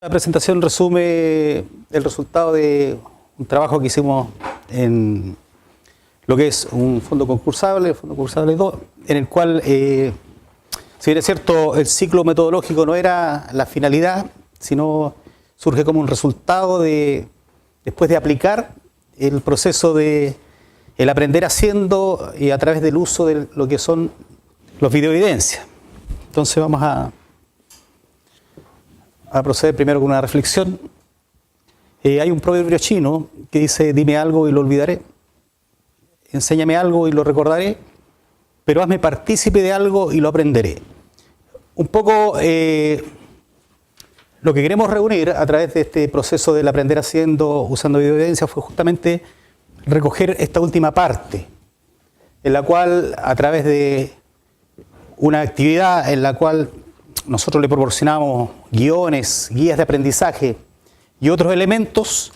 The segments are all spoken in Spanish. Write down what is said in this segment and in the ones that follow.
La presentación resume el resultado de un trabajo que hicimos en lo que es un fondo concursable, el Fondo Concursable 2, en el cual, si bien es cierto, el ciclo metodológico no era la finalidad, sino surge como un resultado después de aplicar el proceso de el aprender haciendo y a través del uso de lo que son los videoevidencias. Entonces vamos a proceder primero con una reflexión. Hay un proverbio chino que dice: dime algo y lo olvidaré, enséñame algo y lo recordaré, pero hazme partícipe de algo y lo aprenderé. Un poco lo que queremos reunir a través de este proceso del aprender haciendo, usando videoevidencia, fue justamente recoger esta última parte, en la cual, a través de una actividad en la cual nosotros le proporcionamos guiones, guías de aprendizaje y otros elementos,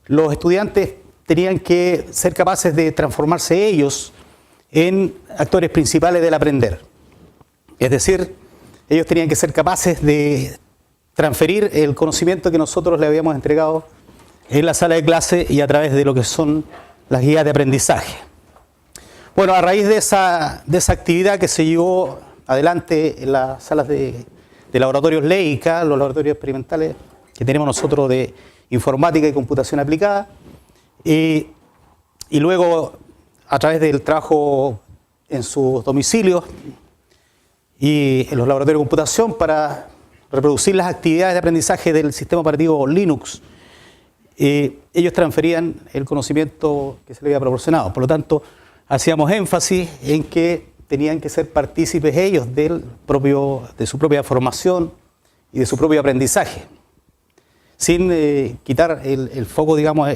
los estudiantes tenían que ser capaces de transformarse ellos en actores principales del aprender. Es decir, ellos tenían que ser capaces de transferir el conocimiento que nosotros le habíamos entregado en la sala de clase y a través de lo que son las guías de aprendizaje. Bueno, a raíz de esa actividad que se llevó adelante en las salas de laboratorios LEICA, los laboratorios experimentales que tenemos nosotros de informática y computación aplicada, y luego a través del trabajo en sus domicilios y en los laboratorios de computación para reproducir las actividades de aprendizaje del sistema operativo Linux, ellos transferían el conocimiento que se les había proporcionado. Por lo tanto, hacíamos énfasis en que tenían que ser partícipes ellos de su propia formación y de su propio aprendizaje, sin quitar el foco, digamos,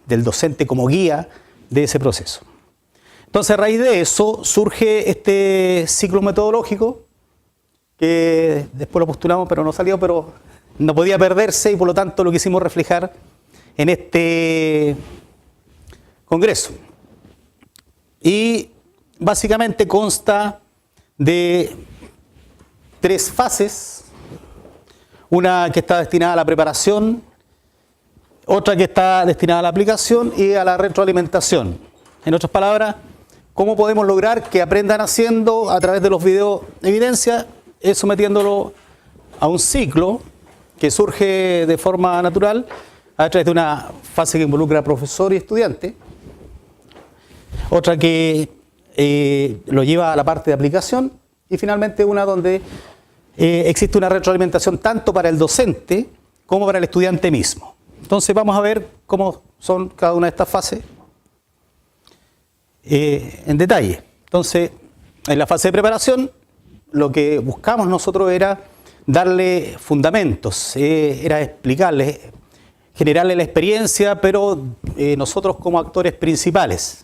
del docente como guía de ese proceso. Entonces, a raíz de eso surge este ciclo metodológico, que después lo postulamos, pero no salió, pero no podía perderse, y por lo tanto lo quisimos reflejar en este congreso. Y básicamente consta de 3 fases: una que está destinada a la preparación, otra que está destinada a la aplicación y a la retroalimentación. En otras palabras, ¿cómo podemos lograr que aprendan haciendo a través de los videos de evidencia, sometiéndolo a un ciclo que surge de forma natural a través de una fase que involucra a profesor y estudiante, otra que lo lleva a la parte de aplicación, y finalmente una donde existe una retroalimentación tanto para el docente como para el estudiante mismo. Entonces vamos a ver cómo son cada una de estas fases en detalle. Entonces, en la fase de preparación, lo que buscamos nosotros era darle fundamentos, era explicarles, generarle la experiencia, pero nosotros como actores principales.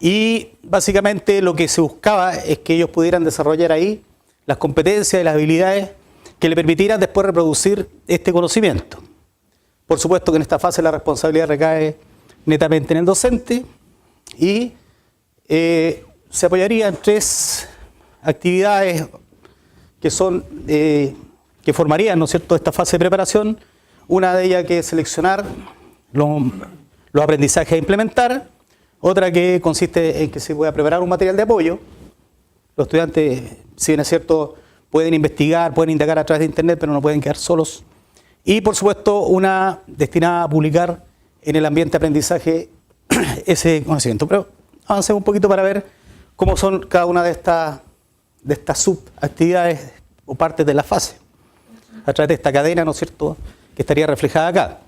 Y básicamente lo que se buscaba es que ellos pudieran desarrollar ahí las competencias y las habilidades que le permitieran después reproducir este conocimiento. Por supuesto que en esta fase la responsabilidad recae netamente en el docente, y se apoyaría en 3 actividades que son que formarían, ¿no es cierto?, esta fase de preparación. Una de ellas que es seleccionar los aprendizajes a implementar. Otra que consiste en que se pueda preparar un material de apoyo. Los estudiantes, si bien es cierto, pueden investigar, pueden indagar a través de internet, pero no pueden quedar solos. Y por supuesto, una destinada a publicar en el ambiente de aprendizaje ese conocimiento. Pero avancemos un poquito para ver cómo son cada una de estas subactividades o partes de la fase, a través de esta cadena, ¿no es cierto?, que estaría reflejada acá.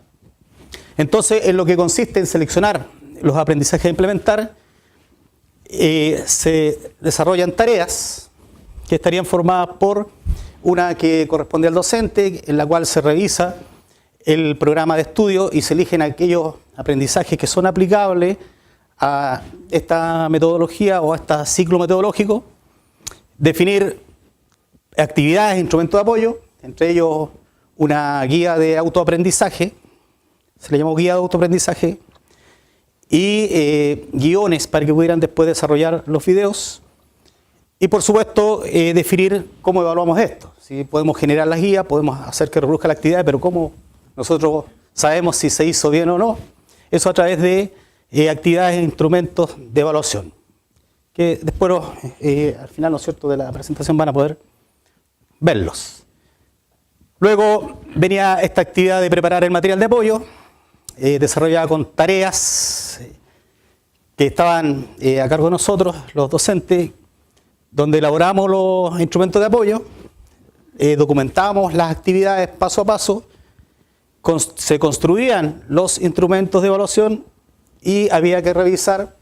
Entonces, en lo que consiste en seleccionar los aprendizajes a implementar, se desarrollan tareas que estarían formadas por una que corresponde al docente, en la cual se revisa el programa de estudio y se eligen aquellos aprendizajes que son aplicables a esta metodología o a este ciclo metodológico. Definir actividades e instrumentos de apoyo, entre ellos una guía de autoaprendizaje, se le llamó guía de autoaprendizaje, y guiones para que pudieran después desarrollar los videos, Y por supuesto, definir cómo evaluamos esto. Si podemos generar las guías, podemos hacer que reproduzca la actividad, pero cómo nosotros sabemos si se hizo bien o no. Eso a través de actividades e instrumentos de evaluación, que después al final, ¿no es cierto?, de la presentación van a poder verlos. Luego venía esta actividad de preparar el material de apoyo, desarrollada con tareas que estaban a cargo de nosotros, los docentes, donde elaboramos los instrumentos de apoyo, documentamos las actividades paso a paso, se construían los instrumentos de evaluación y había que revisar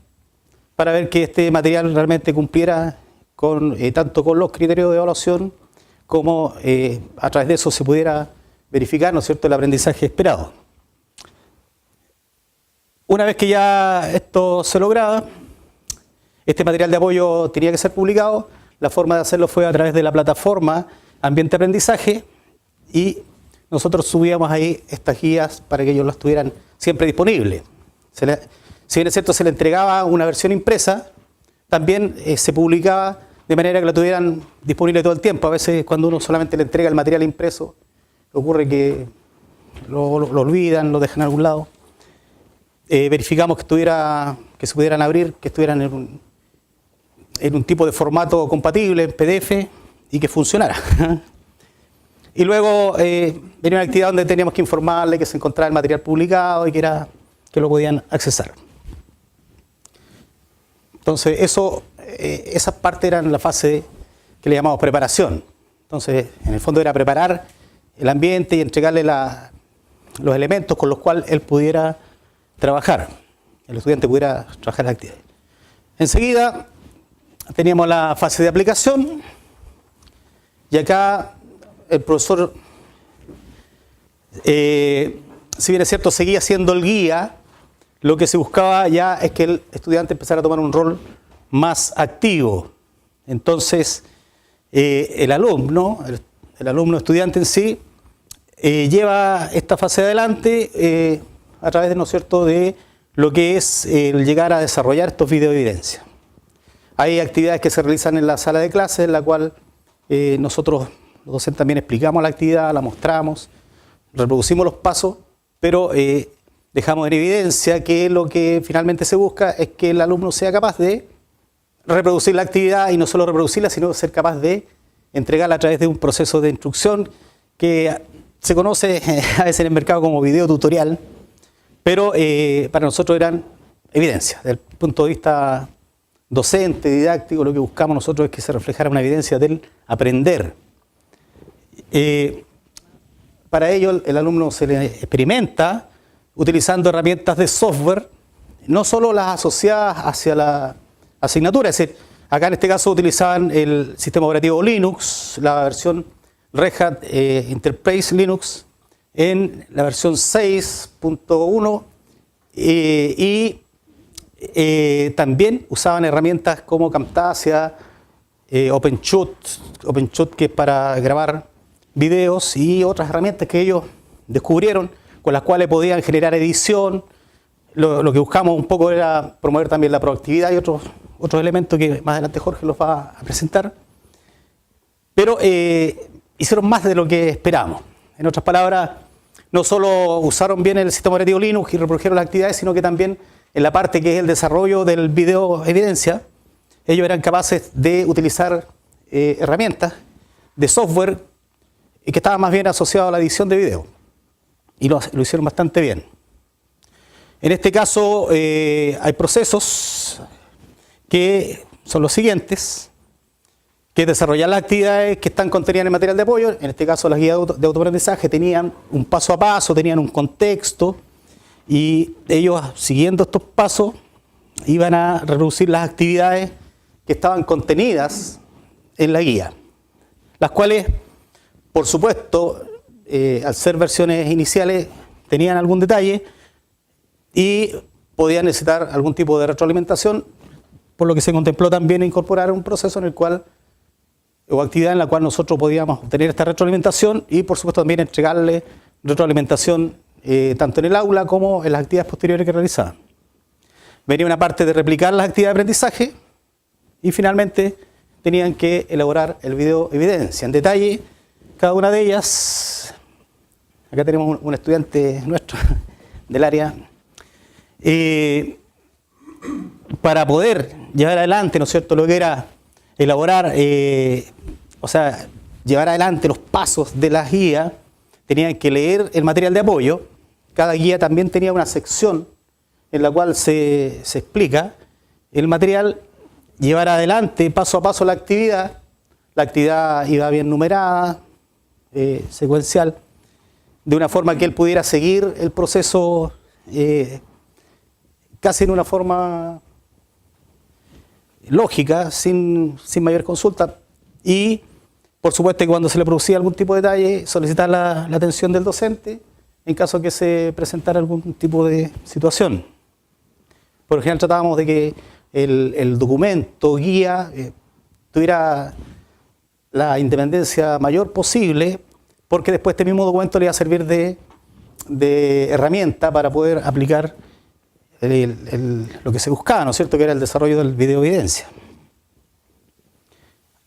para ver que este material realmente cumpliera tanto con los criterios de evaluación como a través de eso se pudiera verificar, ¿no es cierto?, el aprendizaje esperado. Una vez que ya esto se lograba, este material de apoyo tenía que ser publicado. La forma de hacerlo fue a través de la plataforma Ambiente Aprendizaje y nosotros subíamos ahí estas guías para que ellos las tuvieran siempre disponibles. Si bien es cierto, se le entregaba una versión impresa, también se publicaba de manera que la tuvieran disponible todo el tiempo. A veces cuando uno solamente le entrega el material impreso, ocurre que lo olvidan, lo dejan en algún lado. Verificamos que se pudieran abrir, que estuvieran en un tipo de formato compatible, en PDF, y que funcionara. Y luego venía una actividad donde teníamos que informarle que se encontraba el material publicado y que lo podían accesar. Entonces, esas partes eran la fase que le llamamos preparación. Entonces, en el fondo era preparar el ambiente y entregarle los elementos con los cuales él pudiera trabajar, el estudiante pudiera trabajar la actividad. Enseguida teníamos la fase de aplicación y acá el profesor, si bien es cierto, seguía siendo el guía, lo que se buscaba ya es que el estudiante empezara a tomar un rol más activo. Entonces, el alumno estudiante en sí, lleva esta fase adelante a través, ¿no es cierto?, de lo que es el llegar a desarrollar estos videoevidencias. Hay actividades que se realizan en la sala de clases, en la cual nosotros, los docentes, también explicamos la actividad, la mostramos, reproducimos los pasos, pero dejamos en evidencia que lo que finalmente se busca es que el alumno sea capaz de reproducir la actividad y no solo reproducirla, sino ser capaz de entregarla a través de un proceso de instrucción que se conoce a veces en el mercado como video tutorial, pero para nosotros eran evidencias. Desde el punto de vista docente, didáctico, lo que buscamos nosotros es que se reflejara una evidencia del aprender. Para ello, el alumno se le experimenta utilizando herramientas de software, no solo las asociadas hacia la asignatura, es decir, acá en este caso utilizaban el sistema operativo Linux, la versión Red Hat Enterprise Linux, en la versión 6.1 y también usaban herramientas como Camtasia, OpenShot, que es para grabar videos, y otras herramientas que ellos descubrieron con las cuales podían generar edición. Lo que buscamos un poco era promover también la proactividad y otros elementos que más adelante Jorge los va a presentar. Pero hicieron más de lo que esperamos. En otras palabras, no solo usaron bien el sistema operativo Linux y reprodujeron las actividades, sino que también en la parte que es el desarrollo del video evidencia, ellos eran capaces de utilizar herramientas de software que estaban más bien asociadas a la edición de video. Y lo hicieron bastante bien. En este caso hay procesos que son los siguientes, que desarrollar las actividades que están contenidas en el material de apoyo. En este caso las guías de autoaprendizaje tenían un paso a paso, tenían un contexto, y ellos, siguiendo estos pasos, iban a reproducir las actividades que estaban contenidas en la guía, las cuales, por supuesto, al ser versiones iniciales, tenían algún detalle y podían necesitar algún tipo de retroalimentación, por lo que se contempló también incorporar un proceso en el cual, o actividad en la cual nosotros podíamos obtener esta retroalimentación y, por supuesto, también entregarle retroalimentación tanto en el aula como en las actividades posteriores que realizaban. Venía una parte de replicar las actividades de aprendizaje y finalmente tenían que elaborar el video evidencia. En detalle, cada una de ellas, acá tenemos un estudiante nuestro del área, para poder llevar adelante, ¿no es cierto?, lo que era elaborar, llevar adelante los pasos de las guías, tenían que leer el material de apoyo. Cada guía también tenía una sección en la cual se explica el material, llevar adelante paso a paso la actividad. La actividad iba bien numerada, secuencial, de una forma que él pudiera seguir el proceso casi en una forma lógica, sin mayor consulta. Y, por supuesto, que cuando se le producía algún tipo de detalle, solicitar la atención del docente en caso que se presentara algún tipo de situación. Por lo general tratábamos de que el documento, guía, tuviera la independencia mayor posible, porque después este mismo documento le iba a servir de herramienta para poder aplicar lo que se buscaba, ¿no es cierto?, que era el desarrollo del video evidencia.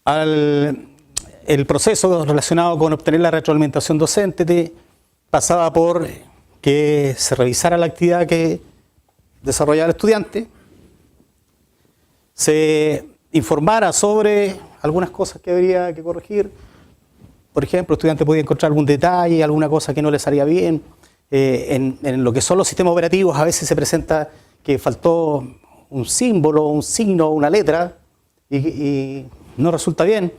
El proceso relacionado con obtener la retroalimentación docente pasaba por que se revisara la actividad que desarrollaba el estudiante, se informara sobre algunas cosas que habría que corregir. Por ejemplo, el estudiante podía encontrar algún detalle, alguna cosa que no le salía bien. En lo que son los sistemas operativos, a veces se presenta que faltó un símbolo, un signo, una letra, y no resulta bien.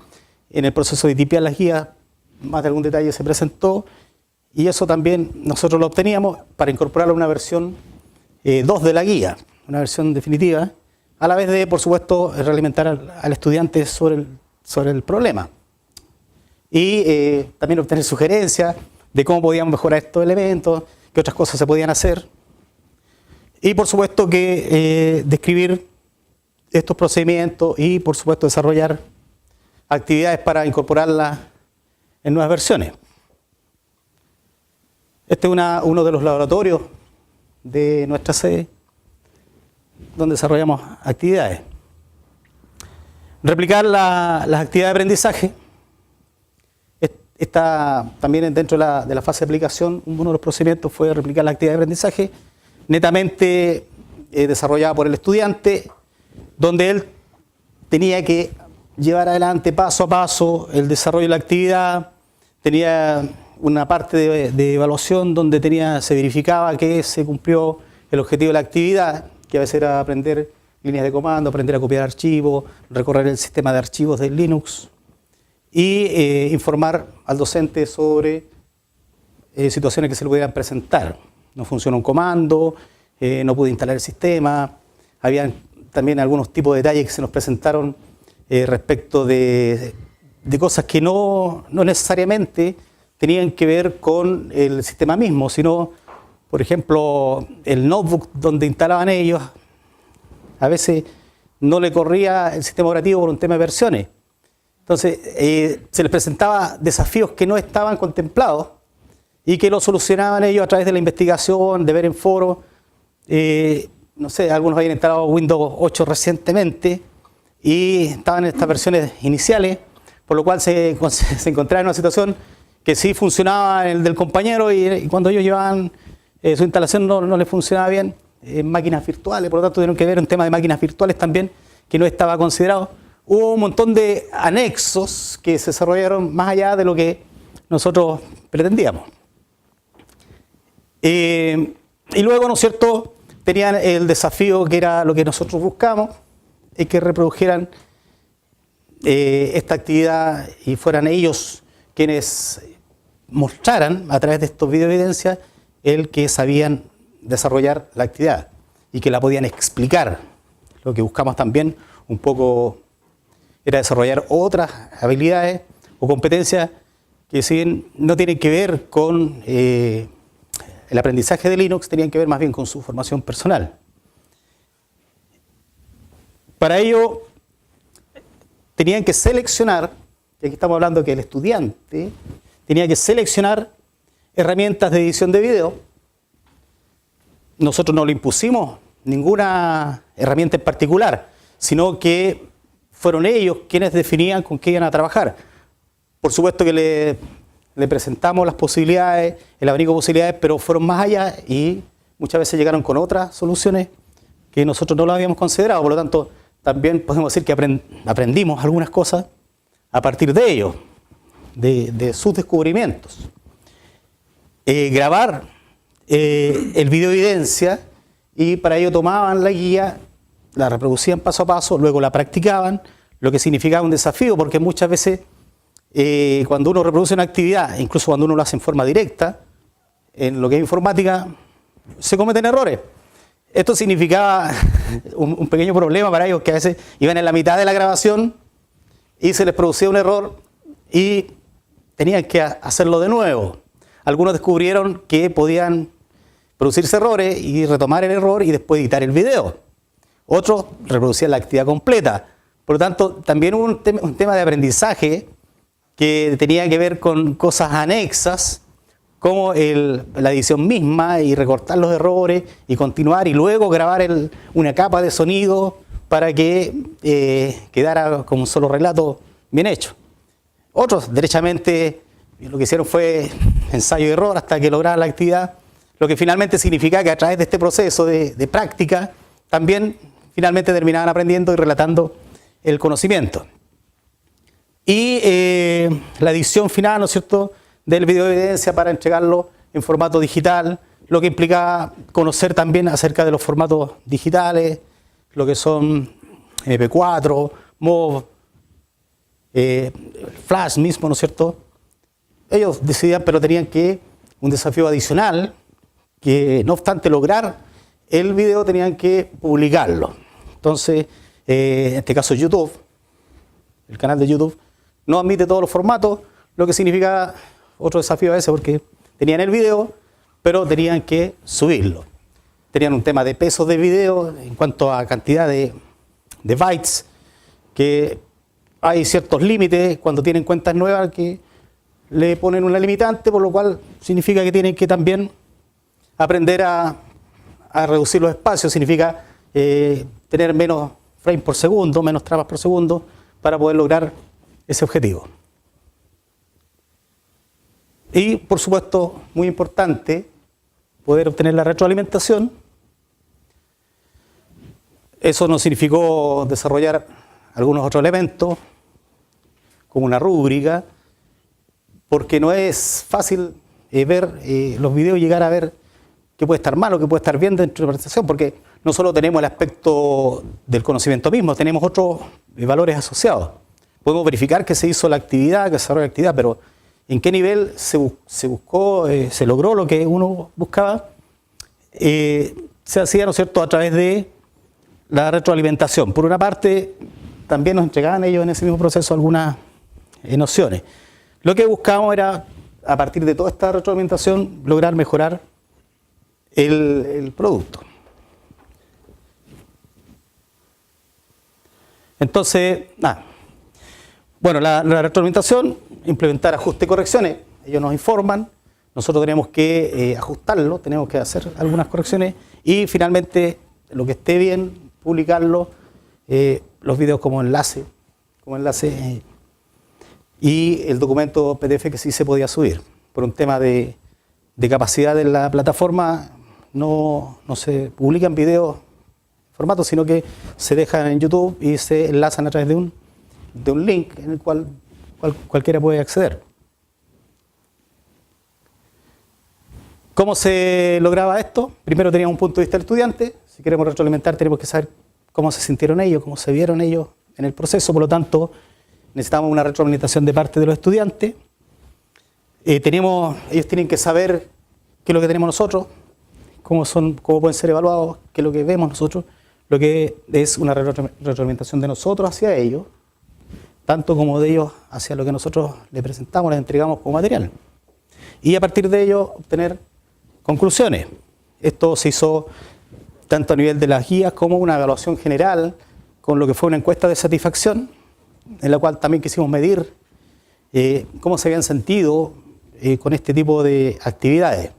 En el proceso de tipear las guías, más de algún detalle se presentó, y eso también nosotros lo obteníamos para incorporarlo a una versión 2 de la guía, una versión definitiva, a la vez de, por supuesto, realimentar al estudiante sobre el problema. Y también obtener sugerencias de cómo podíamos mejorar estos elementos, qué otras cosas se podían hacer. Y, por supuesto, que describir estos procedimientos y, por supuesto, desarrollar actividades para incorporarlas en nuevas versiones. Este es uno de los laboratorios de nuestra sede donde desarrollamos actividades. Replicar las actividades de aprendizaje. Está también dentro de la fase de aplicación. Uno de los procedimientos fue replicar la actividad de aprendizaje netamente desarrollada por el estudiante, donde él tenía que llevar adelante paso a paso el desarrollo de la actividad. Tenía una parte de evaluación donde se verificaba que se cumplió el objetivo de la actividad, que a veces era aprender líneas de comando, aprender a copiar archivos, recorrer el sistema de archivos de Linux y informar al docente sobre situaciones que se le pudieran presentar. No funcionó un comando, no pude instalar el sistema, habían también algunos tipos de detalles que se nos presentaron respecto de cosas que no necesariamente tenían que ver con el sistema mismo, sino, por ejemplo, el notebook donde instalaban ellos, a veces no le corría el sistema operativo por un tema de versiones. Entonces, se les presentaba desafíos que no estaban contemplados y que lo solucionaban ellos a través de la investigación, de ver en foros. No sé, algunos habían instalado Windows 8 recientemente y estaban en estas versiones iniciales, por lo cual se encontraban en una situación que sí funcionaba el del compañero y cuando ellos llevaban su instalación no les funcionaba bien en máquinas virtuales, por lo tanto tuvieron que ver un tema de máquinas virtuales también que no estaba considerado. Hubo un montón de anexos que se desarrollaron más allá de lo que nosotros pretendíamos. Y luego, ¿no es cierto?, tenían el desafío que era lo que nosotros buscamos, es que reprodujeran esta actividad y fueran ellos quienes mostraran a través de estos videoevidencias el que sabían desarrollar la actividad y que la podían explicar. Lo que buscamos también un poco era desarrollar otras habilidades o competencias que, si bien no tienen que ver con el aprendizaje de Linux, tenían que ver más bien con su formación personal. Para ello tenían que seleccionar, y aquí estamos hablando que el estudiante tenía que seleccionar herramientas de edición de video. Nosotros no le impusimos ninguna herramienta en particular, sino que fueron ellos quienes definían con qué iban a trabajar. Por supuesto que le presentamos las posibilidades, el abanico de posibilidades, pero fueron más allá y muchas veces llegaron con otras soluciones que nosotros no las habíamos considerado. Por lo tanto, también podemos decir que aprendimos algunas cosas a partir de ellos, de sus descubrimientos. Grabar el video evidencia, y para ello tomaban la guía, la reproducían paso a paso, luego la practicaban, lo que significaba un desafío, porque muchas veces cuando uno reproduce una actividad, incluso cuando uno lo hace en forma directa, en lo que es informática, se cometen errores. Esto significaba un pequeño problema para ellos, que a veces iban en la mitad de la grabación y se les producía un error y tenían que hacerlo de nuevo. Algunos descubrieron que podían producirse errores y retomar el error y después editar el video. Otros reproducían la actividad completa. Por lo tanto, también hubo un tema de aprendizaje que tenía que ver con cosas anexas, como la edición misma y recortar los errores y continuar y luego grabar una capa de sonido para que quedara como un solo relato bien hecho. Otros, derechamente, lo que hicieron fue ensayo y error hasta que lograran la actividad, lo que finalmente significa que a través de este proceso de práctica también finalmente terminaban aprendiendo y relatando el conocimiento. Y la edición final, ¿no es cierto?, del video de evidencia para entregarlo en formato digital, lo que implicaba conocer también acerca de los formatos digitales, lo que son MP4, MOV, Flash mismo, ¿no es cierto? Ellos decidían, pero tenían un desafío adicional, que no obstante lograr el video tenían que publicarlo. Entonces, en este caso YouTube, el canal de YouTube, no admite todos los formatos, lo que significa otro desafío a veces, porque tenían el video, pero tenían que subirlo. Tenían un tema de pesos de video en cuanto a cantidad de bytes, que hay ciertos límites cuando tienen cuentas nuevas que le ponen una limitante, por lo cual significa que tienen que también aprender a reducir los espacios, significa tener menos frames por segundo, menos tramas por segundo, para poder lograr ese objetivo. Y, por supuesto, muy importante, poder obtener la retroalimentación. Eso nos significó desarrollar algunos otros elementos, como una rúbrica, porque no es fácil ver los videos y llegar a ver qué puede estar mal o qué puede estar bien dentro de la presentación, porque no solo tenemos el aspecto del conocimiento mismo, tenemos otros valores asociados. Podemos verificar que se hizo la actividad, que se desarrolló la actividad, pero en qué nivel se buscó, se logró lo que uno buscaba, se hacía, ¿no es cierto?, a través de la retroalimentación. Por una parte, también nos entregaban ellos en ese mismo proceso algunas nociones. Lo que buscábamos era, a partir de toda esta retroalimentación, lograr mejorar el producto. Entonces, bueno, la retroalimentación, implementar ajustes y correcciones. Ellos nos informan, nosotros tenemos que ajustarlo, tenemos que hacer algunas correcciones y finalmente, lo que esté bien, publicarlo, los videos como enlace y el documento PDF que sí se podía subir. Por un tema de capacidad de la plataforma, no se publican videos en formato, sino que se dejan en YouTube y se enlazan a través de un link en el cual cualquiera puede acceder. ¿Cómo se lograba esto? Primero teníamos un punto de vista del estudiante. Si queremos retroalimentar, tenemos que saber cómo se sintieron ellos, cómo se vieron ellos en el proceso. Por lo tanto, necesitamos una retroalimentación de parte de los estudiantes. Ellos tienen que saber qué es lo que tenemos nosotros, cómo pueden ser evaluados, qué es lo que vemos nosotros, lo que es una retroalimentación de nosotros hacia ellos, tanto como de ellos hacia lo que nosotros les presentamos, les entregamos como material. Y a partir de ello obtener conclusiones. Esto se hizo tanto a nivel de las guías como una evaluación general con lo que fue una encuesta de satisfacción, en la cual también quisimos medir cómo se habían sentido con este tipo de actividades.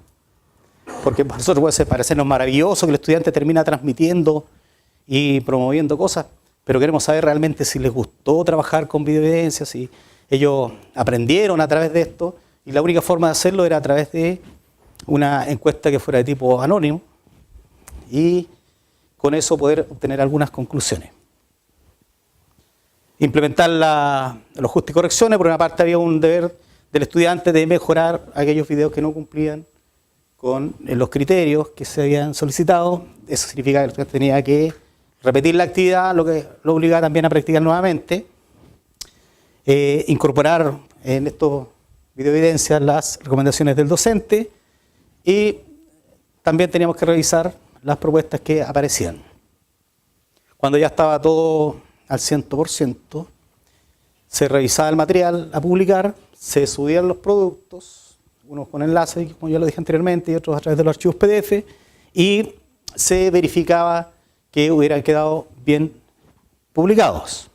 Porque para nosotros puede parecernos maravilloso que el estudiante termina transmitiendo y promoviendo cosas, pero queremos saber realmente si les gustó trabajar con videoevidencia, si ellos aprendieron a través de esto, y la única forma de hacerlo era a través de una encuesta que fuera de tipo anónimo, y con eso poder obtener algunas conclusiones. Implementar los ajustes y correcciones. Por una parte había un deber del estudiante de mejorar aquellos videos que no cumplían con los criterios que se habían solicitado. Eso significa que el estudiante tenía que repetir la actividad, lo que lo obligaba también a practicar nuevamente. Incorporar en estos videoevidencias las recomendaciones del docente, y también teníamos que revisar las propuestas que aparecían. Cuando ya estaba todo al 100%, se revisaba el material a publicar, se subían los productos, unos con enlaces, como ya lo dije anteriormente, y otros a través de los archivos PDF, y se verificaba que hubieran quedado bien publicados.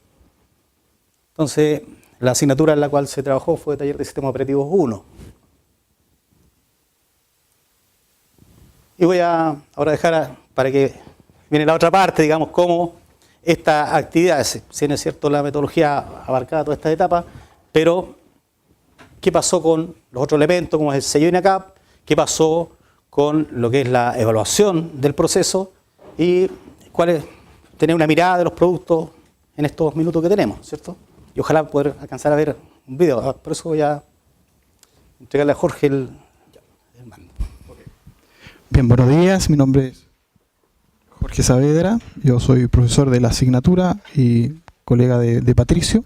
Entonces, la asignatura en la cual se trabajó fue Taller de Sistemas Operativos 1. Y voy a ahora dejar para que viene la otra parte, digamos, cómo esta actividad, si bien es cierto la metodología abarcaba todas estas etapas, pero qué pasó con los otros elementos, como es el sello INACAP, qué pasó con lo que es la evaluación del proceso, y cuál es tener una mirada de los productos en estos minutos que tenemos, ¿cierto? Y ojalá poder alcanzar a ver un video. Por eso voy a entregarle a Jorge el mando. Bien, buenos días. Mi nombre es Jorge Saavedra. Yo soy profesor de la asignatura y colega de Patricio.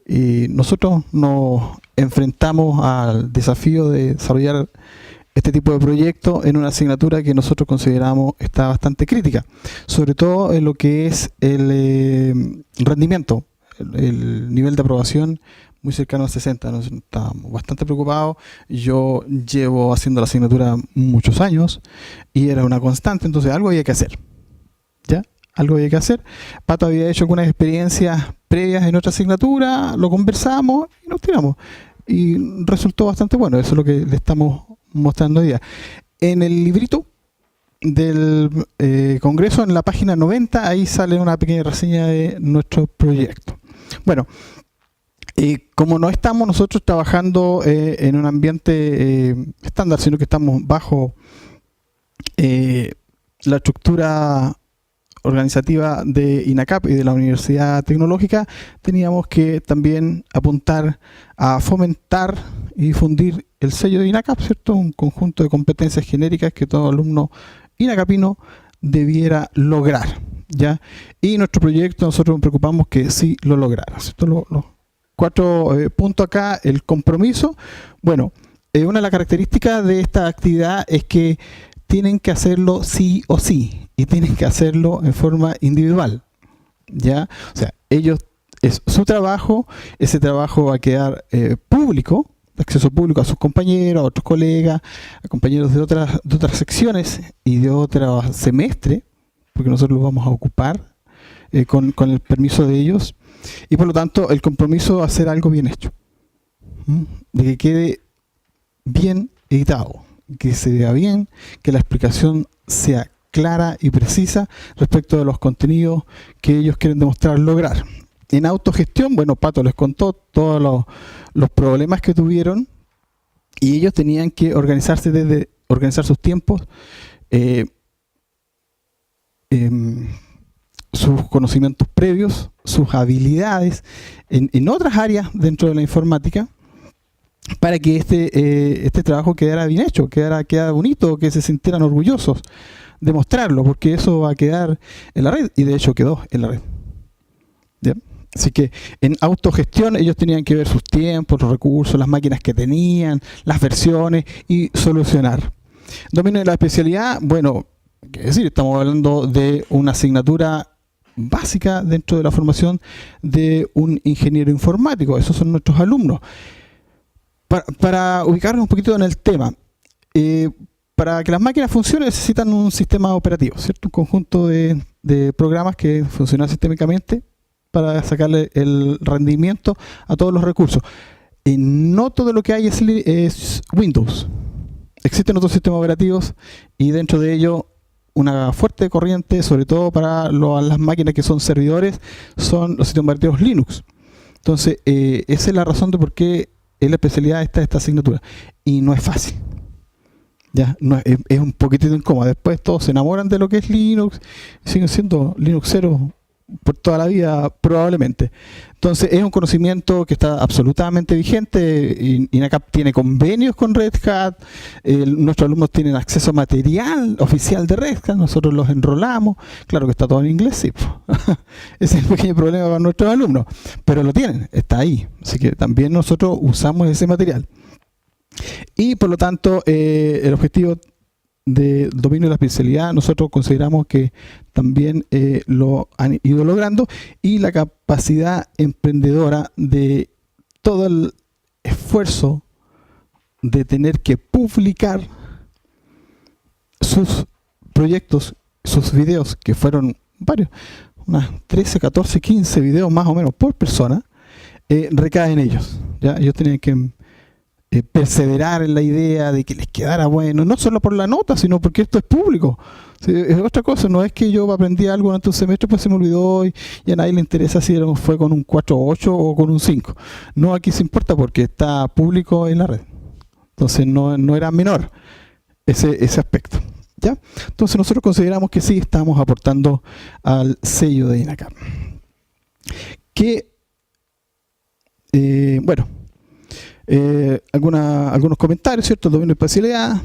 Y nosotros nos enfrentamos al desafío de desarrollar este tipo de proyecto en una asignatura que nosotros consideramos está bastante crítica, sobre todo en lo que es el rendimiento, el nivel de aprobación muy cercano al 60. Nos estamos bastante preocupados. Yo llevo haciendo la asignatura muchos años y era una constante, entonces algo había que hacer. ¿Ya? Algo había que hacer. Pato había hecho algunas experiencias previas en otra asignatura, lo conversamos y nos tiramos. Y resultó bastante bueno. Eso es lo que le estamos mostrando hoy día. En el librito del Congreso, en la página 90, ahí sale una pequeña reseña de nuestro proyecto. Bueno, como no estamos nosotros trabajando en un ambiente estándar, sino que estamos bajo la estructura organizativa de INACAP y de la Universidad Tecnológica, teníamos que también apuntar a fomentar y difundir el sello de INACAP, ¿cierto? Un conjunto de competencias genéricas que todo alumno inacapino debiera lograr, ¿ya? Y nuestro proyecto, nosotros nos preocupamos que sí lo lograra, ¿cierto? Los 4 puntos acá. El compromiso. Bueno, una de las características de esta actividad es que tienen que hacerlo sí o sí, y tienen que hacerlo en forma individual, ¿ya? O sea, ellos, es su trabajo, ese trabajo va a quedar público, de acceso público a sus compañeros, a otros colegas, a compañeros de otras secciones y de otro semestre, porque nosotros los vamos a ocupar con el permiso de ellos, y por lo tanto el compromiso va a ser algo bien hecho, de que quede bien editado, que se vea bien, que la explicación sea clara y precisa respecto de los contenidos que ellos quieren demostrar lograr. En autogestión, bueno, Pato les contó todos los problemas que tuvieron, y ellos tenían que organizar sus tiempos, sus conocimientos previos, sus habilidades en otras áreas dentro de la informática, para que este trabajo quedara bien hecho, quedara bonito, que se sintieran orgullosos de mostrarlo, porque eso va a quedar en la red, y de hecho quedó en la red. ¿Bien? Así que en autogestión ellos tenían que ver sus tiempos, los recursos, las máquinas que tenían, las versiones, y solucionar. Dominio de la especialidad, bueno, qué decir, estamos hablando de una asignatura básica dentro de la formación de un ingeniero informático. Esos son nuestros alumnos. Para ubicarnos un poquito en el tema, para que las máquinas funcionen necesitan un sistema operativo, ¿cierto? Un conjunto de programas que funcionan sistémicamente para sacarle el rendimiento a todos los recursos. No todo lo que hay es Windows. Existen otros sistemas operativos, y dentro de ellos una fuerte corriente, sobre todo para las máquinas que son servidores, son los sistemas operativos Linux. Entonces, esa es la razón de por qué es la especialidad de esta asignatura. Y no es fácil. Ya, no, es un poquitito incómodo. Después todos se enamoran de lo que es Linux, siguen siendo Linuxeros por toda la vida probablemente. Entonces es un conocimiento que está absolutamente vigente. INACAP tiene convenios con Red Hat, nuestros alumnos tienen acceso a material oficial de Red Hat, nosotros los enrolamos, claro que está todo en inglés, sí. Ese es el pequeño problema para nuestros alumnos, pero lo tienen, está ahí, así que también nosotros usamos ese material. Y por lo tanto, el objetivo del dominio de la especialidad, nosotros consideramos que también lo han ido logrando, y la capacidad emprendedora de todo el esfuerzo de tener que publicar sus proyectos, sus videos, que fueron varios, unas 13, 14, 15 videos más o menos por persona, recae en ellos. ¿Ya? Ellos tienen que perseverar en la idea de que les quedara bueno, no solo por la nota, sino porque esto es público. Sí, es otra cosa, no es que yo aprendí algo durante un semestre, pues se me olvidó y a nadie le interesa si fue con un 4.8 o con un 5. No, aquí se importa porque está público en la red. Entonces no era menor ese aspecto. ¿Ya? Entonces nosotros consideramos que sí estamos aportando al sello de INACAP. Que, bueno, algunos comentarios, ¿cierto? El dominio de especialidad,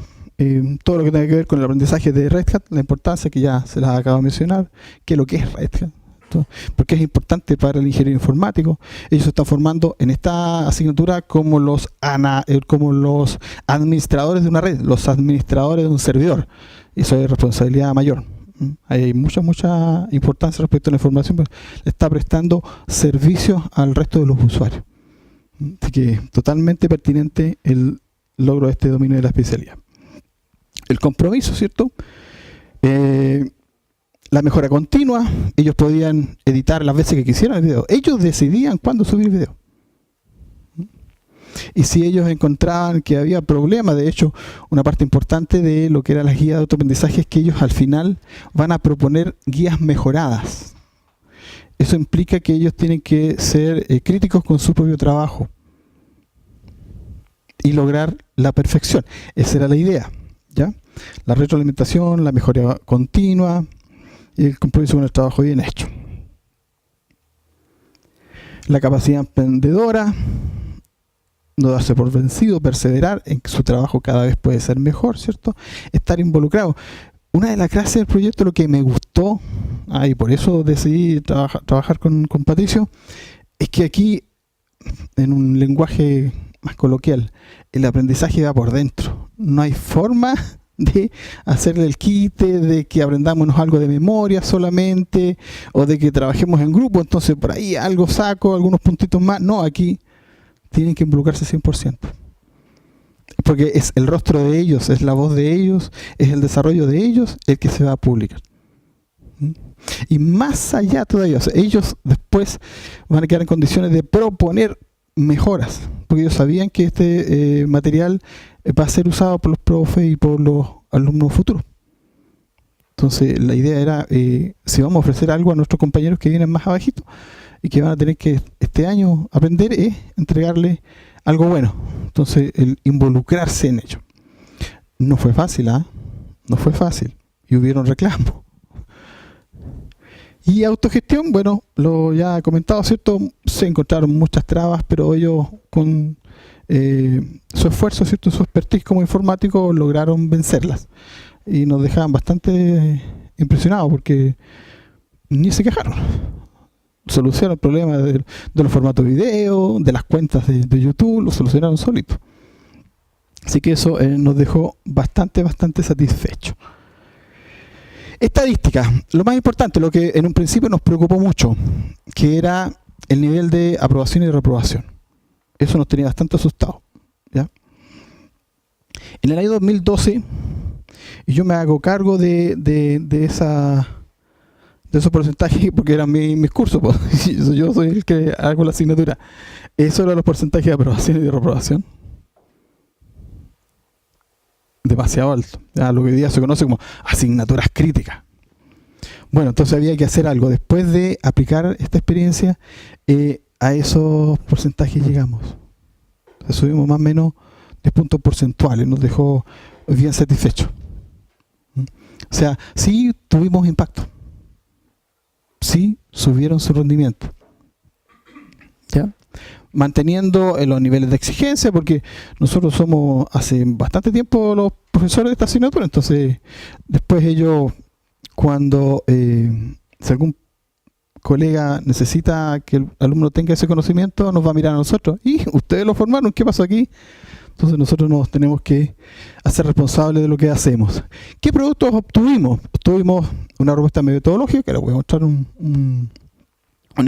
todo lo que tenga que ver con el aprendizaje de Red Hat, la importancia que ya se las acabo de mencionar, que lo que es Red Hat, porque es importante para el ingeniero informático. Ellos se están formando en esta asignatura como los administradores de una red, los administradores de un servidor. Eso es responsabilidad mayor. Hay mucha importancia respecto a la información, pero le está prestando servicios al resto de los usuarios. Así que totalmente pertinente el logro de este dominio de la especialidad. El compromiso, ¿cierto? La mejora continua. Ellos podían editar las veces que quisieran el video. Ellos decidían cuándo subir el video. Y si ellos encontraban que había problemas, de hecho, una parte importante de lo que era las guías de autoaprendizaje es que ellos al final van a proponer guías mejoradas. Eso implica que ellos tienen que ser críticos con su propio trabajo y lograr la perfección. Esa era la idea, ¿ya? La retroalimentación, la mejora continua y el compromiso con el trabajo bien hecho. La capacidad emprendedora, no darse por vencido, perseverar en que su trabajo cada vez puede ser mejor, ¿cierto? Estar involucrado. Una de las clases del proyecto, lo que me gustó, y por eso decidí trabajar con Patricio, es que aquí, en un lenguaje más coloquial, el aprendizaje va por dentro. No hay forma de hacerle el quite, de que aprendamos algo de memoria solamente, o de que trabajemos en grupo, entonces por ahí algo saco, algunos puntitos más. No, aquí tienen que involucrarse 100%. Porque es el rostro de ellos, es la voz de ellos, es el desarrollo de ellos el que se va a publicar. Y más allá todavía, o sea, ellos después van a quedar en condiciones de proponer mejoras, porque ellos sabían que este material va a ser usado por los profes y por los alumnos futuros. Entonces la idea era, si vamos a ofrecer algo a nuestros compañeros que vienen más abajito y que van a tener que este año aprender, es entregarle algo bueno. Entonces el involucrarse en ello. No fue fácil, no fue fácil, y hubieron reclamos. Y autogestión, bueno, lo ya he comentado, ¿cierto? Se encontraron muchas trabas, pero ellos con su esfuerzo, ¿cierto? Su expertise como informático lograron vencerlas. Y nos dejaban bastante impresionados porque ni se quejaron. Solucionaron el problema de los formatos de video, de las cuentas de YouTube, lo solucionaron solitos. Así que eso nos dejó bastante satisfechos. Estadística, lo más importante, lo que en un principio nos preocupó mucho, que era el nivel de aprobación y reprobación. Eso nos tenía bastante asustados, ¿ya? En el año 2012, y yo me hago cargo de esos porcentajes, porque eran mis cursos, pues. Yo soy el que hago la asignatura. Eso eran los porcentajes de aprobación y de reprobación. demasiado alto, ya, lo que hoy día se conoce como asignaturas críticas. Bueno, entonces había que hacer algo. Después de aplicar esta experiencia, a esos porcentajes llegamos. Entonces, subimos más o menos 10 puntos porcentuales, nos dejó bien satisfechos. O sea, sí tuvimos impacto. Sí subieron su rendimiento. ¿Ya? Manteniendo los niveles de exigencia, porque nosotros somos hace bastante tiempo los profesores de esta asignatura, entonces después ellos, cuando si algún colega necesita que el alumno tenga ese conocimiento, nos va a mirar a nosotros. Y ustedes lo formaron, ¿qué pasó aquí? Entonces nosotros nos tenemos que hacer responsables de lo que hacemos. ¿Qué productos obtuvimos? Obtuvimos una propuesta metodológica, que les voy a mostrar una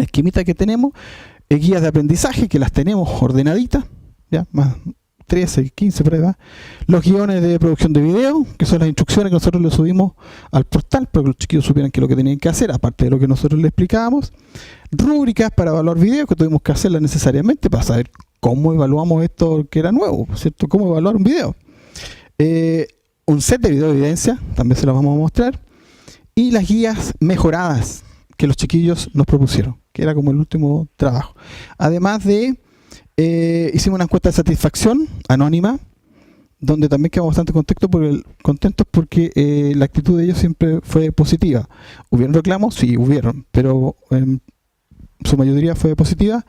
esquemita que tenemos, guías de aprendizaje, que las tenemos ordenaditas, ya más 13, 15 pruebas, los guiones de producción de video, que son las instrucciones que nosotros le subimos al portal para que los chiquillos supieran qué es lo que tenían que hacer, aparte de lo que nosotros les explicábamos, rúbricas para evaluar video, que tuvimos que hacerlas necesariamente para saber cómo evaluamos esto que era nuevo, ¿cierto? Cómo evaluar un video. Un set de video de evidencia, también se los vamos a mostrar, y las guías mejoradas que los chiquillos nos propusieron, que era como el último trabajo. Además de, hicimos una encuesta de satisfacción anónima, donde también quedamos bastante contentos porque la actitud de ellos siempre fue positiva. ¿Hubieron reclamos? Sí, hubieron, pero su mayoría fue positiva.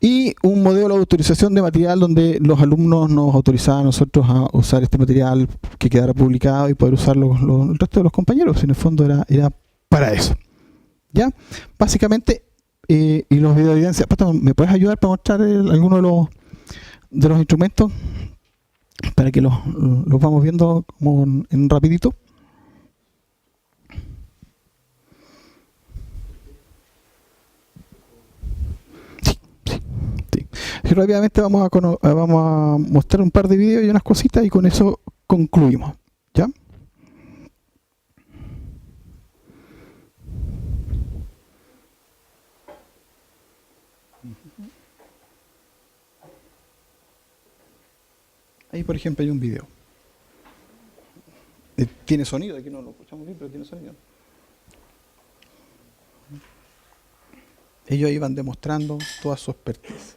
Y un modelo de autorización de material donde los alumnos nos autorizaban a nosotros a usar este material que quedara publicado y poder usarlo el resto de los compañeros. En el fondo era para eso. ¿Ya? Básicamente, y los videos de evidencia. Pato, ¿me puedes ayudar para mostrar alguno de los instrumentos? Para que los vamos viendo como en rapidito. Y rápidamente vamos a mostrar un par de videos y unas cositas y con eso concluimos. ¿Ya? Ahí, por ejemplo, hay un video. Tiene sonido, aquí no lo escuchamos bien, pero tiene sonido. Ellos iban demostrando toda su expertise.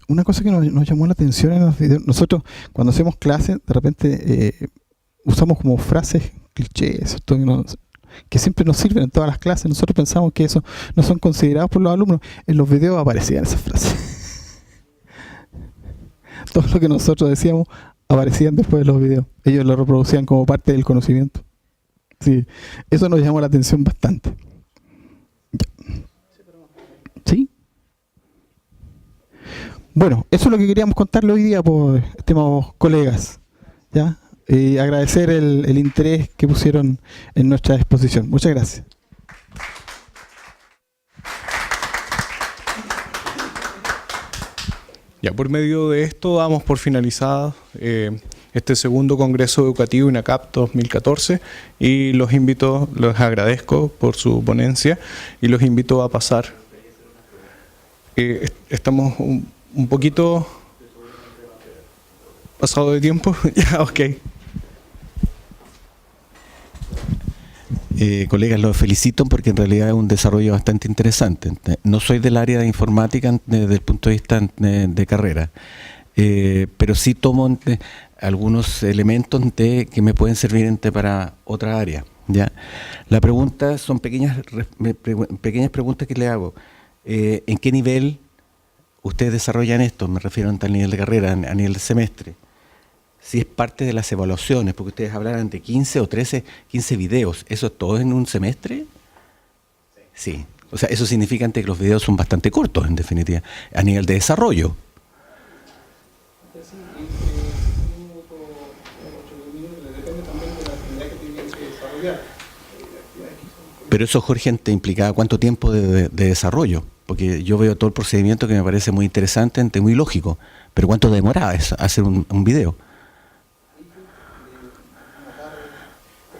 Una cosa que nos llamó la atención en los videos, nosotros cuando hacemos clases, de repente usamos como frases clichés, que siempre nos sirven en todas las clases. Nosotros pensamos que eso no son considerados por los alumnos. En los videos aparecían esas frases. Todo lo que nosotros decíamos aparecían después de los videos. Ellos lo reproducían como parte del conocimiento. Sí, eso nos llamó la atención bastante. ¿Sí? Bueno, eso es lo que queríamos contarle hoy día, pues, estimados colegas. ¿Ya? Y agradecer el interés que pusieron en nuestra exposición. Muchas gracias. Ya, por medio de esto damos por finalizado este segundo Congreso Educativo INACAP 2014 y les agradezco por su ponencia y los invito a pasar. Estamos un poquito pasado de tiempo. Ya, ok. Colegas, los felicito porque en realidad es un desarrollo bastante interesante. No soy del área de informática desde el punto de vista de carrera, pero sí tomo algunos elementos que me pueden servir para otra área. ¿Ya? La pregunta son pequeñas preguntas que le hago. ¿En qué nivel ustedes desarrollan esto? Me refiero a tal nivel de carrera, a nivel de semestre. Si es parte de las evaluaciones, porque ustedes hablaran de 15 o 13, 15 videos, ¿eso es todo en un semestre? Sí. O sea, eso significa que los videos son bastante cortos, en definitiva, a nivel de desarrollo. Pero eso, Jorge, te implicaba ¿cuánto tiempo de desarrollo? Porque yo veo todo el procedimiento que me parece muy interesante, muy lógico. Pero ¿cuánto demoraba hacer un video?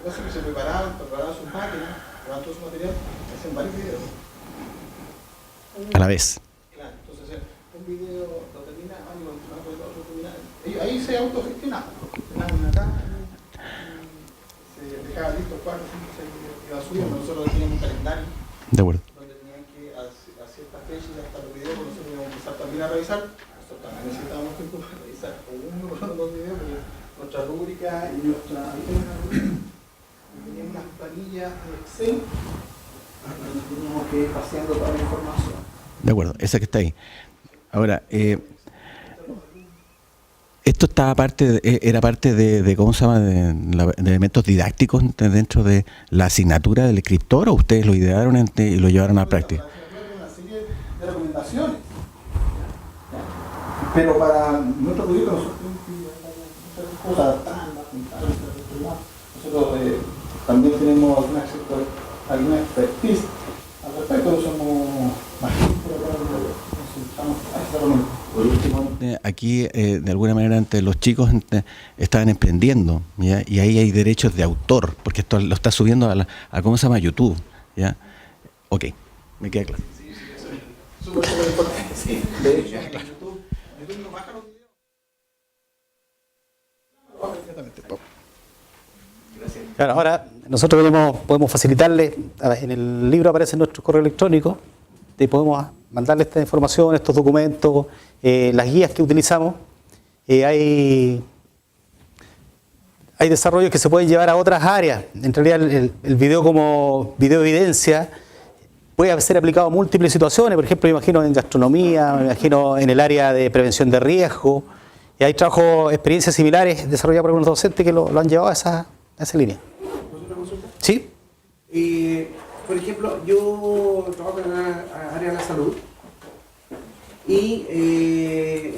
Se preparaban sus máquinas, preparaban todo su material, hacían varios videos. A la vez. Claro, entonces un video lo terminaban y lo terminaban. Ahí se autogestionaban. Terminaban acá, se dejaban listos 4, 5, 6 videos que iba subiendo. Nosotros teníamos un calendario De acuerdo. donde tenían que a ciertas fechas hasta los videos, nosotros íbamos a empezar también a revisar. Nosotros también necesitábamos tiempo para revisar uno por uno los videos, porque nuestra rúbrica y nuestra... Teníamos unas planillas de Excel donde teníamos que ir paseando toda la información. De acuerdo, esa que está ahí. Ahora, esto estaba era parte de ¿cómo se llama? De elementos didácticos dentro de la asignatura del escritor, o ustedes lo idearon y lo llevaron a la práctica. Una serie de recomendaciones. Pero para nuestro proyecto nosotros tenemos que hacer cosas adaptarlas, juntarlas, nosotros también tenemos alguna expertise al respecto, somos magísteres, consultamos a esa herramienta. Por último, aquí de alguna manera los chicos estaban emprendiendo, ¿ya? Y ahí hay derechos de autor, porque esto lo está subiendo a ¿cómo se llama? YouTube, ¿ya? Ok, me queda claro. Sí, eso es súper importante. Sí, de hecho, YouTube no baja los videos. Claro, ahora nosotros podemos facilitarle, en el libro aparece nuestro correo electrónico, y podemos mandarle esta información, estos documentos, las guías que utilizamos. Hay desarrollos que se pueden llevar a otras áreas. En realidad el video como video evidencia puede ser aplicado a múltiples situaciones, por ejemplo, me imagino en gastronomía, me imagino en el área de prevención de riesgo, y hay trabajos, experiencias similares desarrolladas por algunos docentes que lo han llevado a esa línea. ¿Otra consulta? ¿Sí? Por ejemplo, yo trabajo en la área de la salud y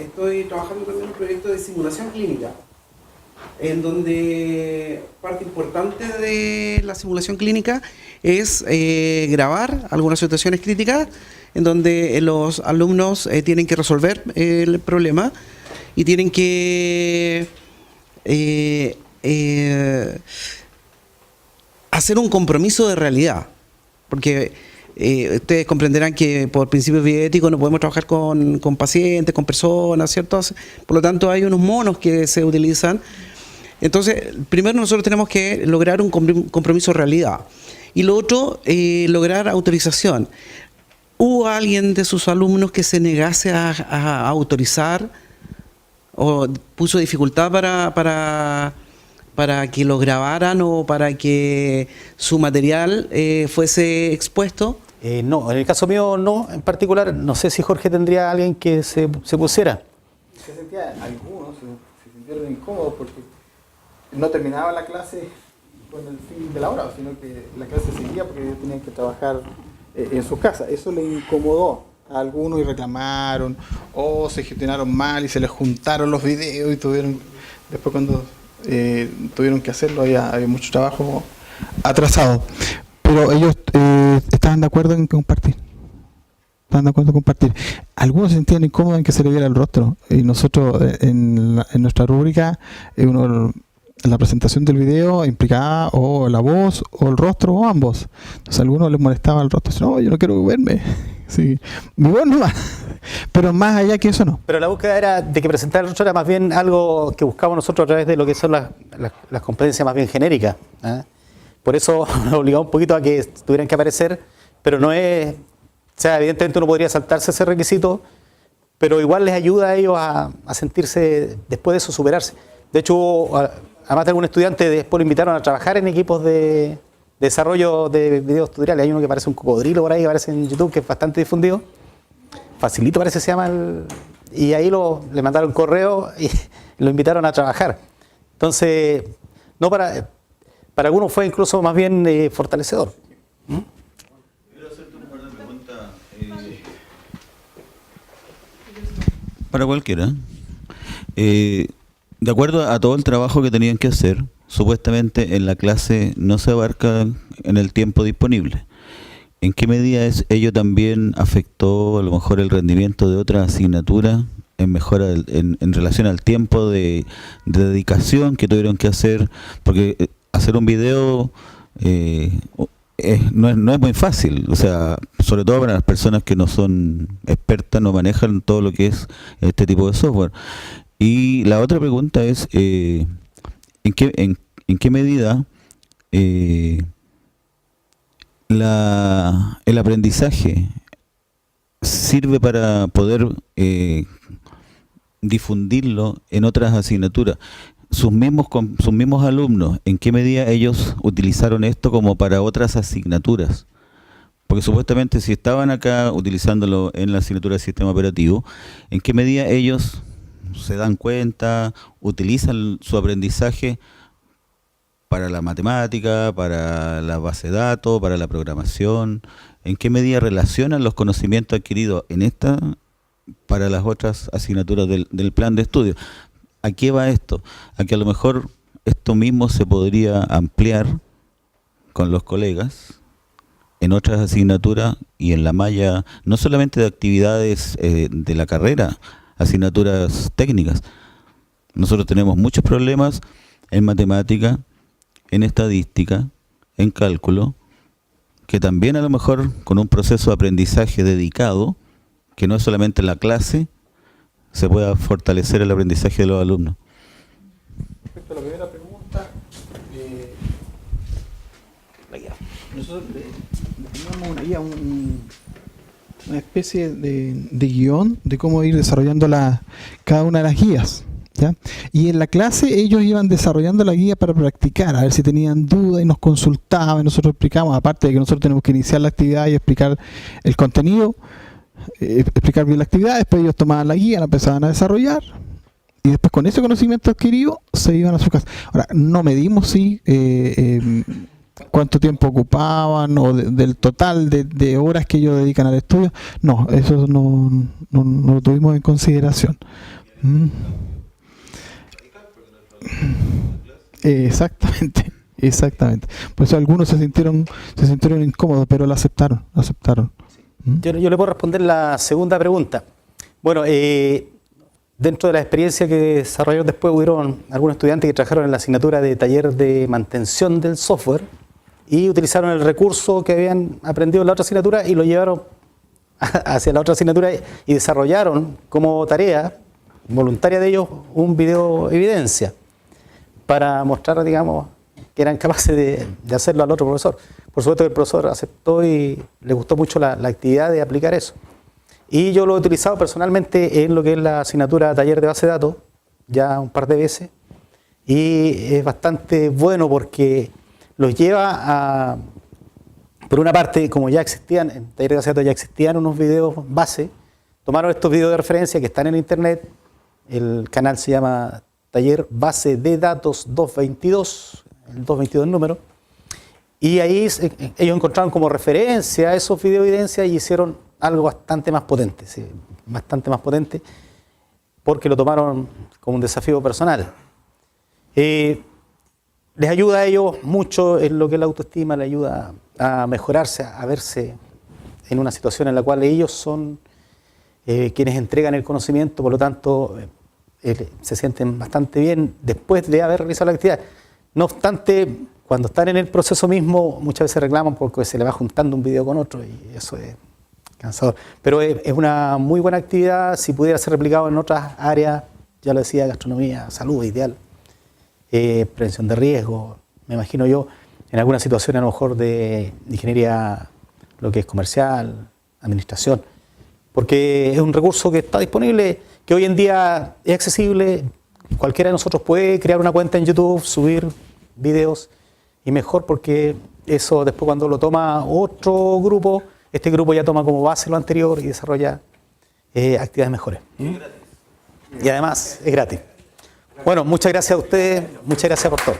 estoy trabajando también en un proyecto de simulación clínica, en donde parte importante de la simulación clínica es grabar algunas situaciones críticas en donde los alumnos tienen que resolver el problema y tienen que hacer un compromiso de realidad, porque ustedes comprenderán que por principios bioéticos no podemos trabajar con pacientes, con personas, ¿cierto? Por lo tanto hay unos monos que se utilizan. Entonces, primero nosotros tenemos que lograr un compromiso de realidad, y lo otro, lograr autorización. ¿Hubo alguien de sus alumnos que se negase a autorizar o puso dificultad para que lo grabaran o para que su material fuese expuesto? No, en el caso mío no, en particular. No sé si Jorge tendría alguien que se pusiera. Se sentía, algunos se sintieron incómodos porque no terminaba la clase con el fin de la hora, sino que la clase seguía porque ellos tenían que trabajar en sus casas. Eso les incomodó a algunos y reclamaron, o se gestionaron mal y se les juntaron los videos y tuvieron, después cuando tuvieron que hacerlo había mucho trabajo atrasado. Pero ellos estaban de acuerdo en compartir. Estaban de acuerdo en compartir. Algunos se sentían incómodos en que se le viera el rostro. Y nosotros en nuestra rúbrica, la presentación del video implicaba o la voz o el rostro o ambos. Entonces a algunos les molestaba el rostro. No, yo no quiero verme. Sí, mi voz no va. Pero más allá que eso no. Pero la búsqueda era de que presentar el rostro era más bien algo que buscábamos nosotros a través de lo que son las competencias más bien genéricas. Por eso nos obligamos un poquito a que tuvieran que aparecer, pero no es... O sea, evidentemente uno podría saltarse ese requisito, pero igual les ayuda a ellos a sentirse, después de eso, superarse. De hecho, además de algún estudiante, después lo invitaron a trabajar en equipos de desarrollo de videos tutoriales. Hay uno que parece un cocodrilo por ahí, que aparece en YouTube, que es bastante difundido. Facilito parece que se llama. Y ahí le mandaron correo y lo invitaron a trabajar. Entonces, no para algunos fue incluso más bien fortalecedor. Quiero hacerte un par de preguntas. Para cualquiera. De acuerdo a todo el trabajo que tenían que hacer, supuestamente en la clase no se abarca en el tiempo disponible. ¿en qué medida ello también afectó a lo mejor el rendimiento de otras asignaturas en mejora en relación al tiempo de dedicación que tuvieron que hacer? Porque hacer un video no es muy fácil, o sea, sobre todo para las personas que no son expertas, no manejan todo lo que es este tipo de software. Y la otra pregunta es, ¿en qué medida el aprendizaje sirve para poder difundirlo en otras asignaturas? Sus mismos alumnos, ¿en qué medida ellos utilizaron esto como para otras asignaturas? Porque supuestamente si estaban acá utilizándolo en la asignatura de sistema operativo, ¿en qué medida ellos se dan cuenta, utilizan su aprendizaje para la matemática, para la base de datos, para la programación? ¿En qué medida relacionan los conocimientos adquiridos en esta para las otras asignaturas del plan de estudio? ¿A qué va esto? A que a lo mejor esto mismo se podría ampliar con los colegas en otras asignaturas y en la malla, no solamente de actividades de la carrera, asignaturas técnicas. Nosotros tenemos muchos problemas en matemática, en estadística, en cálculo, que también a lo mejor con un proceso de aprendizaje dedicado, que no es solamente la clase, se pueda fortalecer el aprendizaje de los alumnos. Respecto a la primera pregunta, nosotros teníamos una especie de guión de cómo ir desarrollando cada una de las guías, ¿ya? Y en la clase ellos iban desarrollando la guía para practicar, a ver si tenían dudas y nos consultaban, y nosotros explicamos, aparte de que nosotros tenemos que iniciar la actividad y explicar el contenido, explicar bien la actividad, después ellos tomaban la guía, la empezaban a desarrollar y después con ese conocimiento adquirido se iban a su casa. Ahora, no medimos si cuánto tiempo ocupaban o del total de horas que ellos dedican al estudio. No, eso no lo tuvimos en consideración. Exactamente. Por eso algunos se sintieron incómodos, pero lo aceptaron. Yo le puedo responder la segunda pregunta. Bueno, dentro de la experiencia que desarrollaron después, hubieron algunos estudiantes que trabajaron en la asignatura de taller de mantención del software y utilizaron el recurso que habían aprendido en la otra asignatura y lo llevaron hacia la otra asignatura y desarrollaron como tarea voluntaria de ellos un video evidencia para mostrar, digamos, que eran capaces de hacerlo al otro profesor. Por supuesto que el profesor aceptó y le gustó mucho la actividad de aplicar eso. Y yo lo he utilizado personalmente en lo que es la asignatura taller de base de datos, ya un par de veces, y es bastante bueno porque los lleva a, por una parte, como ya existían, en taller de base de datos ya existían unos videos base, tomaron estos videos de referencia que están en internet, el canal se llama Taller Base de Datos 222, el 222 número, y ahí ellos encontraron como referencia esos videos evidencia y hicieron algo bastante más potente, ¿sí? Bastante más potente, porque lo tomaron como un desafío personal. Les ayuda a ellos mucho en lo que es la autoestima, les ayuda a mejorarse, a verse en una situación en la cual ellos son quienes entregan el conocimiento, por lo tanto se sienten bastante bien después de haber realizado la actividad. No obstante, cuando están en el proceso mismo, muchas veces reclaman porque se le va juntando un video con otro y eso es cansador. Pero es una muy buena actividad, si pudiera ser replicado en otras áreas, ya lo decía, gastronomía, salud, ideal, prevención de riesgo, me imagino yo, en alguna situación a lo mejor de ingeniería, lo que es comercial, administración, porque es un recurso que está disponible, que hoy en día es accesible, cualquiera de nosotros puede crear una cuenta en YouTube, subir videos, y mejor porque eso después cuando lo toma otro grupo, este grupo ya toma como base lo anterior y desarrolla actividades mejores. Y además es gratis. Bueno, muchas gracias a ustedes, muchas gracias por todo.